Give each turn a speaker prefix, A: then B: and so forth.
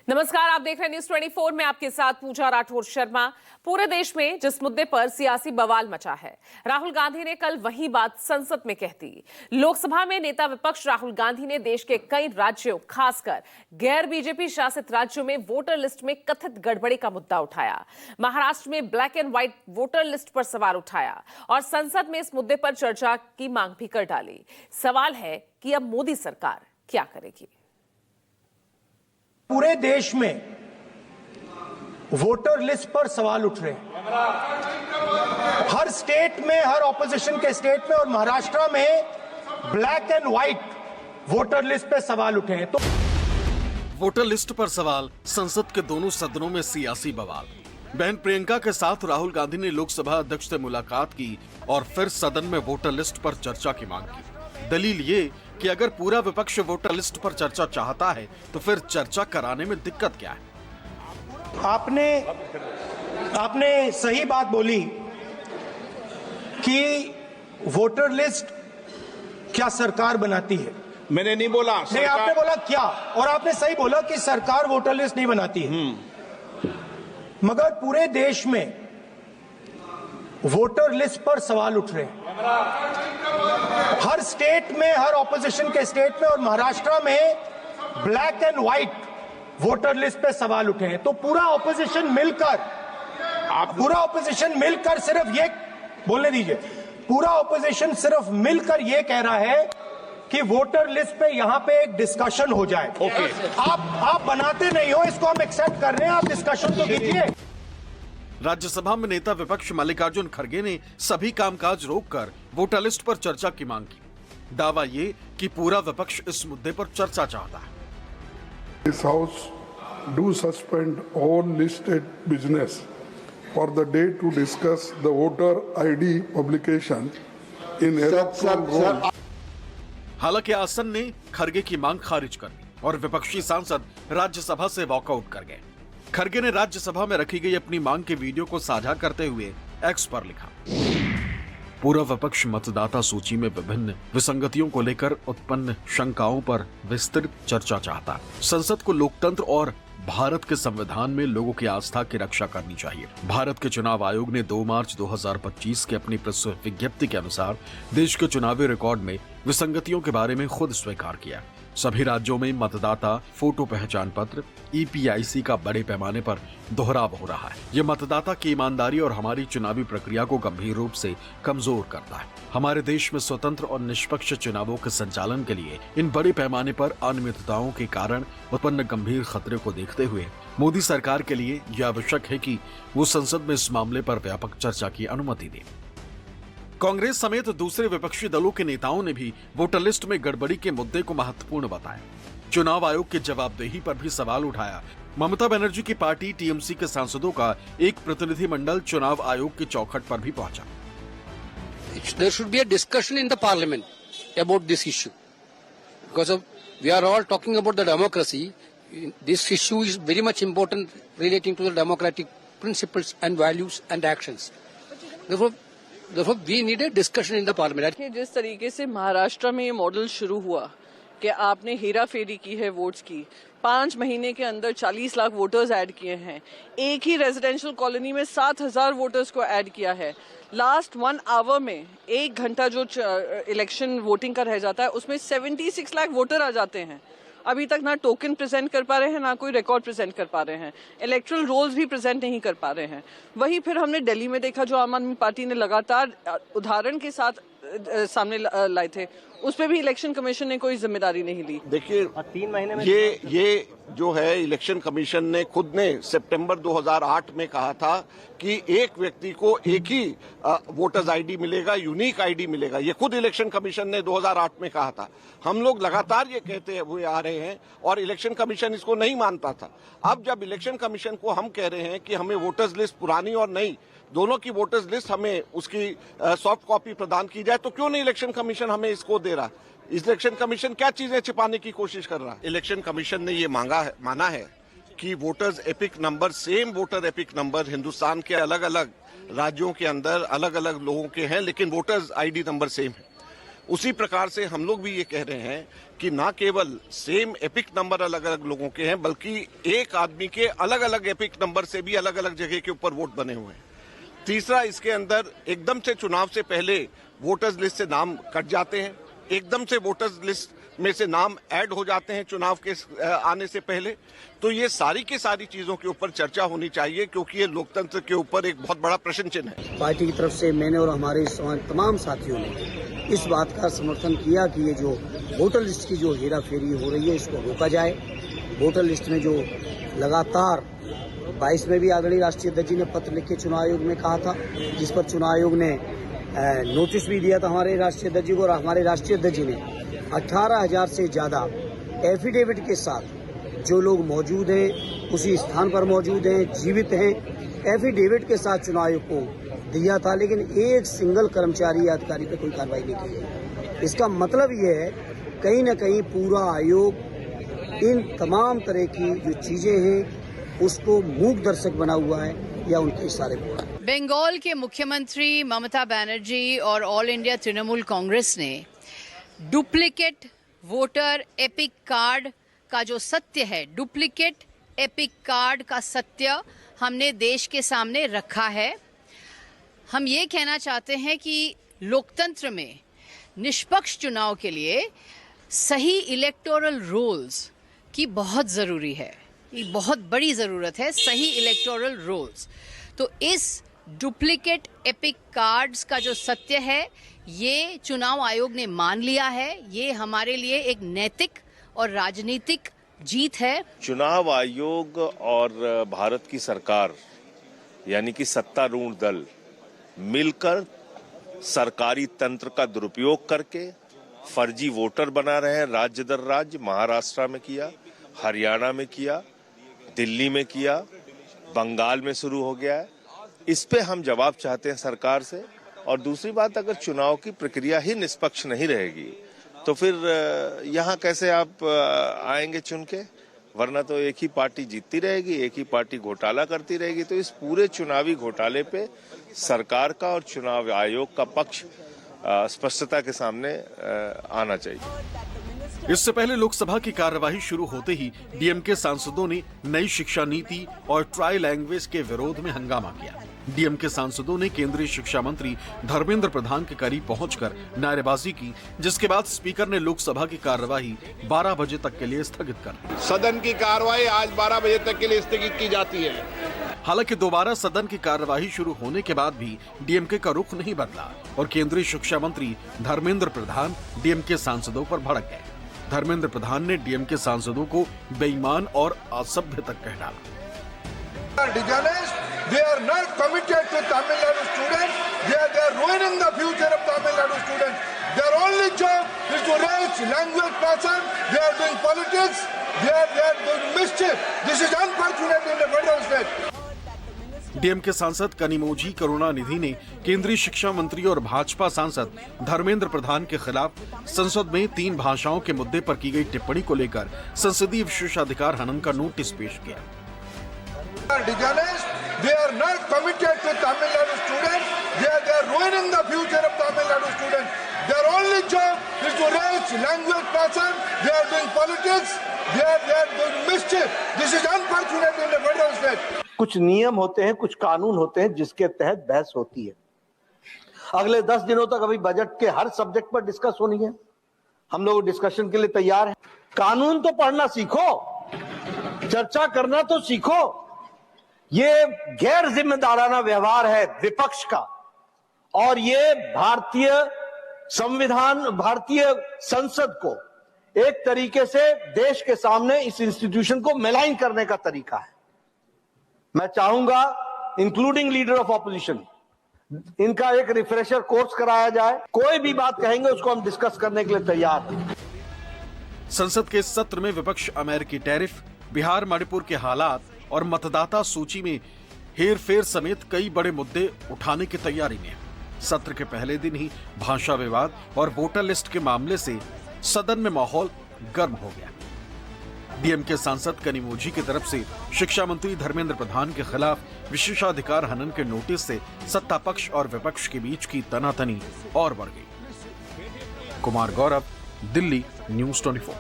A: नमस्कार, आप देख रहे हैं न्यूज 24 में आपके साथ पूजा राठौर शर्मा। पूरे देश में जिस मुद्दे पर सियासी बवाल मचा है, राहुल गांधी ने कल वही बात संसद में कह दी। लोकसभा में नेता विपक्ष राहुल गांधी ने देश के कई राज्यों, खासकर गैर बीजेपी शासित राज्यों में वोटर लिस्ट में कथित गड़बड़ी का मुद्दा उठाया। महाराष्ट्र में black and white voter list पर सवाल उठाया और संसद में इस मुद्दे पर चर्चा की मांग भी कर डाली। सवाल है कि अब मोदी सरकार क्या करेगी।
B: पूरे देश में वोटर लिस्ट पर सवाल उठ रहे हैं। हर स्टेट में, हर ऑपोजिशन के स्टेट में और महाराष्ट्र में black and white voter list पे सवाल उठे हैं। तो
C: वोटर लिस्ट पर सवाल, संसद के दोनों सदनों में सियासी बवाल। बहन प्रियंका के साथ राहुल गांधी ने लोकसभा अध्यक्ष से मुलाकात की और फिर सदन में वोटर लिस्ट पर चर्चा की मांग की। दलील ये कि अगर पूरा विपक्ष वोटर लिस्ट पर चर्चा चाहता है तो फिर चर्चा कराने में दिक्कत क्या है।
B: आपने सही बात बोली कि वोटर लिस्ट क्या सरकार बनाती है।
D: मैंने नहीं बोला
B: नहीं, आपने बोला क्या, और आपने सही बोला कि सरकार वोटर लिस्ट नहीं बनाती है। मगर पूरे देश में वोटर लिस्ट पर सवाल उठ रहे हैं। हर स्टेट में, हर ऑपोजिशन के स्टेट में और महाराष्ट्र में black and white voter list पे सवाल उठे हैं। तो पूरा ऑपोजिशन मिलकर सिर्फ ये बोलने दीजिए, पूरा ऑपोजिशन सिर्फ मिलकर ये कह रहा है कि वोटर लिस्ट पे यहां पे एक डिस्कशन हो जाए।
D: ओके।
B: आप बनाते नहीं हो, इसको हम एक्सेप्ट कर रहे हैं, आप डिस्कशन तो कीजिए।
C: राज्यसभा में नेता विपक्ष मल्लिकार्जुन खड़गे ने सभी कामकाज रोककर वोटर लिस्ट पर चर्चा की मांग की। दावा ये कि पूरा विपक्ष इस मुद्दे पर चर्चा चाहता है।
E: This House do suspend all listed business for the day to discuss the voter ID publication in electoral roll.
C: हालांकि आसन ने खड़गे की मांग खारिज कर दी और विपक्षी सांसद राज्यसभा से वॉकआउट कर गए। खड़गे ने राज्यसभा में रखी गई अपनी मांग के वीडियो को साझा करते हुए एक्स पर लिखा, पूरा विपक्ष मतदाता सूची में विभिन्न विसंगतियों को लेकर उत्पन्न शंकाओं पर विस्तृत चर्चा चाहता है। संसद को लोकतंत्र और भारत के संविधान में लोगों की आस्था की रक्षा करनी चाहिए। भारत के चुनाव आयोग ने 2 मार्च 2025 के अपनी प्रेस विज्ञप्ति के अनुसार देश के चुनावी रिकॉर्ड में विसंगतियों के बारे में खुद स्वीकार किया। सभी राज्यों में मतदाता फोटो पहचान पत्र EPIC का बड़े पैमाने पर दोहराव हो रहा है। ये मतदाता की ईमानदारी और हमारी चुनावी प्रक्रिया को गंभीर रूप से कमजोर करता है। हमारे देश में स्वतंत्र और निष्पक्ष चुनावों के संचालन के लिए इन बड़े पैमाने पर अनियमितताओं के कारण उत्पन्न गंभीर खतरे को देखते हुए मोदी सरकार के लिए यह आवश्यक है कि वो संसद में इस मामले पर व्यापक चर्चा की अनुमति दे। कांग्रेस समेत दूसरे विपक्षी दलों के नेताओं ने भी वोटर लिस्ट में गड़बड़ी के मुद्दे को महत्वपूर्ण बताया। चुनाव आयोग की जवाबदेही पर भी सवाल उठाया। ममता बनर्जी की पार्टी TMC के सांसदों का एक प्रतिनिधिमंडल चुनाव आयोग की चौखट पर भी पहुंचा।
F: There should be a discussion in the parliament about this issue because we are all talking about the democracy. This issue is very much important relating to the democratic principles and values and actions. Therefore we need a discussion in the parliament.
G: जिस तरीके से महाराष्ट्र में ये model शुरू हुआ कि आपने हेरा फेरी की है वोट्स की, 5 महीने के अंदर 40 लाख वोटर्स ऐड किए हैं, एक ही रेजिडेंशियल कॉलोनी में 7,000 वोटर्स को ऐड किया है। लास्ट 1 आवर में 1 घंटा जो इलेक्शन वोटिंग का रह जाता है उसमें 76 लाख वोटर आ जाते हैं। अभी तक ना टोकन प्रेजेंट कर पा रहे हैं, ना कोई रिकॉर्ड प्रेजेंट कर पा रहे हैं, इलेक्ट्रल रोल्स भी प्रेजेंट नहीं कर पा रहे हैं। वहीं फिर हमने दिल्ली में देखा, जो आम आदमी पार्टी ने लगातार उदाहरण के साथ सामने लाए थे, उस पे भी इलेक्शन कमीशन ने कोई जिम्मेदारी नहीं ली।
D: देखिए, 3 महीने में ये जो है इलेक्शन कमीशन ने खुद ने सितंबर 2008 में कहा था कि एक व्यक्ति को एक ही वोटर्स आईडी मिलेगा, यूनिक आईडी मिलेगा। ये खुद इलेक्शन कमीशन ने 2008 में कहा था। हम लोग लगातार ये कहते हुए आ रहे हैं और इलेक्शन कमीशन इसको नहीं मानता था। अब जब इलेक्शन कमीशन को हम कह रहे हैं कि हमें वोटर्स लिस्ट पुरानी और नई दोनों की वोटर्स लिस्ट हमें उसकी सॉफ्ट कॉपी प्रदान की जाए, तो क्यों नहीं इलेक्शन कमीशन हमें इसको दे रहा? इलेक्शन कमीशन क्या चीजें छिपाने की कोशिश कर रहा है? इलेक्शन कमीशन ने ये माना है कि voters epic number, same voter epic number Hindustan के अलग अलग राज्यों के अंदर अलग अलग लोगों के हैं, लेकिन वोटर्स आईडी नंबर सेम है। उसी प्रकार से हम लोग भी ये कह रहे हैं कि ना केवल सेम एपिक नंबर अलग अलग लोगों के हैं, बल्कि एक आदमी के अलग अलग एपिक नंबर से भी अलग अलग जगह के ऊपर वोट बने हुए हैं। तीसरा, इसके अंदर एकदम से चुनाव से पहले वोटर्स लिस्ट से नाम कट जाते हैं, एकदम से वोटर्स लिस्ट में से नाम ऐड हो जाते हैं चुनाव के आने से पहले। तो ये सारी की सारी चीजों के ऊपर चर्चा होनी चाहिए, क्योंकि ये लोकतंत्र के ऊपर एक बहुत बड़ा प्रश्न चिन्ह है।
H: पार्टी की तरफ से मैंने और हमारे तमाम साथियों ने इस बात का समर्थन किया कि ये जो वोटर लिस्ट की जो हेरा फेरी हो रही है इसको रोका जाए। वोटर लिस्ट में जो लगातार 22 में भी आदरणीय राष्ट्रीय अध्यक्ष जी ने पत्र लिख के चुनाव आयोग में कहा था, जिस पर चुनाव आयोग ने नोटिस भी दिया था हमारे राष्ट्रीय अध्यक्ष जी को, और हमारे राष्ट्रीय अध्यक्ष जी ने 18,000 से ज्यादा एफिडेविट के साथ जो लोग मौजूद हैं, उसी स्थान पर मौजूद हैं, जीवित हैं, एफिडेविट के साथ चुनाव आयोग को दिया था, लेकिन एक सिंगल कर्मचारी या अधिकारी पर कोई कार्रवाई नहीं की है। इसका मतलब ये है कहीं न कहीं पूरा आयोग इन तमाम तरह की जो चीजें हैं उसको मूक दर्शक बना हुआ है या उनके इशारे पर।
I: बंगाल के मुख्यमंत्री ममता बनर्जी और ऑल इंडिया तृणमूल कांग्रेस ने डुप्लीकेट वोटर एपिक कार्ड का जो सत्य है, डुप्लीकेट एपिक कार्ड का सत्य हमने देश के सामने रखा है। हम ये कहना चाहते हैं कि लोकतंत्र में निष्पक्ष चुनाव के लिए सही इलेक्टोरल रोल्स की बहुत ज़रूरी है, ये बहुत बड़ी ज़रूरत है, सही इलेक्टोरल रोल्स। तो इस डुप्लीकेट एपिक कार्ड्स का जो सत्य है ये चुनाव आयोग ने मान लिया है। ये हमारे लिए एक नैतिक और राजनीतिक जीत है।
J: चुनाव आयोग और भारत की सरकार यानी कि सत्तारूढ़ दल मिलकर सरकारी तंत्र का दुरुपयोग करके फर्जी वोटर बना रहे हैं। राज्य दर राज्य महाराष्ट्र में किया, हरियाणा में किया, दिल्ली में किया, बंगाल में शुरू हो गया है। इस पे हम जवाब चाहते हैं सरकार से। और दूसरी बात, अगर चुनाव की प्रक्रिया ही निष्पक्ष नहीं रहेगी तो फिर यहाँ कैसे आप आएंगे चुन के, वरना तो एक ही पार्टी जीतती रहेगी, एक ही पार्टी घोटाला करती रहेगी। तो इस पूरे चुनावी घोटाले पे सरकार का और चुनाव आयोग का पक्ष स्पष्टता के सामने आना चाहिए।
C: इससे पहले लोकसभा की कार्यवाही शुरू होते ही डीएमके सांसदों ने नई शिक्षा नीति और ट्राई लैंग्वेज के विरोध में हंगामा किया। डीएमके सांसदों ने केंद्रीय शिक्षा मंत्री धर्मेंद्र प्रधान के करीब पहुंचकर नारेबाजी की, जिसके बाद स्पीकर ने लोकसभा की कार्यवाही 12 बजे तक के लिए स्थगित कर दी।
D: सदन की कार्यवाही आज 12 बजे तक के लिए स्थगित की जाती है।
C: हालांकि दोबारा सदन की कार्यवाही शुरू होने के बाद भी डीएमके का रुख नहीं बदला और केंद्रीय शिक्षा मंत्री धर्मेंद्र प्रधान डीएमके सांसदों पर भड़क गए। धर्मेंद्र प्रधान ने डीएमके सांसदों को बेईमान और असभ्य तक कह डाला।
E: They are not committed to Tamil Nadu students. They are ruining the future of Tamil Nadu students. Their only job is to raise language passion. They are doing politics. They are doing mischief. This is unfortunate in the federal state.
C: DMK सांसद कनिमोझी करुणानिधि ने केंद्रीय शिक्षा मंत्री और भाजपा सांसद धर्मेंद्र प्रधान के खिलाफ संसद में 3 भाषाओं के मुद्दे पर की गई टिप्पणी को लेकर संसदीय विशेषाधिकार हनन का नोटिस पेश किया।
E: They are not committed to Tamil Nadu students. They are ruining the future of Tamil Nadu students. Their only job is to raise language passion. They are doing politics. They are doing mischief. This is unfortunate in the federal state.
K: कुछ नियम होते हैं, कुछ कानून होते हैं जिसके तहत बहस होती है। अगले 10 दिनों तक अभी बजट के हर सब्जेक्ट पर डिस्कस होनी है। हम लोग डिस्कशन के लिए तैयार हैं। कानून तो पढ़ना सीखो, चर्चा करना तो सीखो। ये गैर जिम्मेदाराना व्यवहार है विपक्ष का और ये भारतीय संविधान, भारतीय संसद को एक तरीके से देश के सामने इस इंस्टीट्यूशन को मेलाइन करने का तरीका है। मैं चाहूंगा इंक्लूडिंग लीडर ऑफ ऑपोजिशन, इनका एक रिफ्रेशर कोर्स कराया जाए। कोई भी बात कहेंगे उसको हम डिस्कस करने के लिए तैयार हैं।
C: संसद के सत्र में विपक्ष अमेरिकी टैरिफ, बिहार मणिपुर के हालात और मतदाता सूची में हेरफेर समेत कई बड़े मुद्दे उठाने की तैयारी में है। सत्र के पहले दिन ही भाषा विवाद और वोटर लिस्ट के मामले से सदन में माहौल गर्म हो गया। डीएमके सांसद कनिमोझी की तरफ से शिक्षा मंत्री धर्मेंद्र प्रधान के खिलाफ विशेषाधिकार हनन के नोटिस से सत्ता पक्ष और विपक्ष के बीच की तनातनी और बढ़ गई। कुमार गौरव, दिल्ली, न्यूज 24।